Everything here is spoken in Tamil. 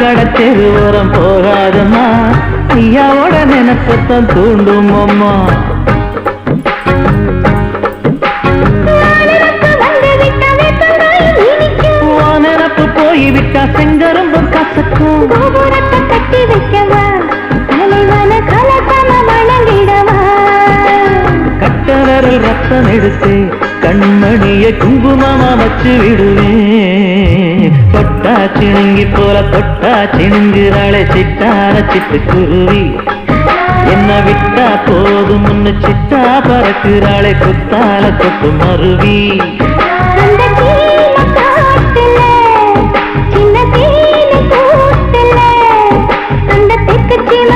கடத்தெரு ஓரம் போகாதம்மா, ஐயாவோட நினைப்பத்தான் தூண்டும் அம்மா. நினப்பு போய்விட்டா செங்கரும்பும் கசக்கும். கட்டி வைக்கவா தலைவன கலசம வணங்கிடவா. கட்ட விரல் ரத்தம் எடுத்து கண்மணிய குங்குமமா வச்சு விடுவேன். தொட்டா சிணுங்கி போல தொட்டா சிணுங்குறாளே சிட்டார சிட்டுக்குருவி. என்ன விட்டா போதும் முன்னு சிட்டா பறக்குறாளே குத்தால கொட்டு மருவி. சின்ன தேனி கூட்டுல அந்த தெற்கு சீம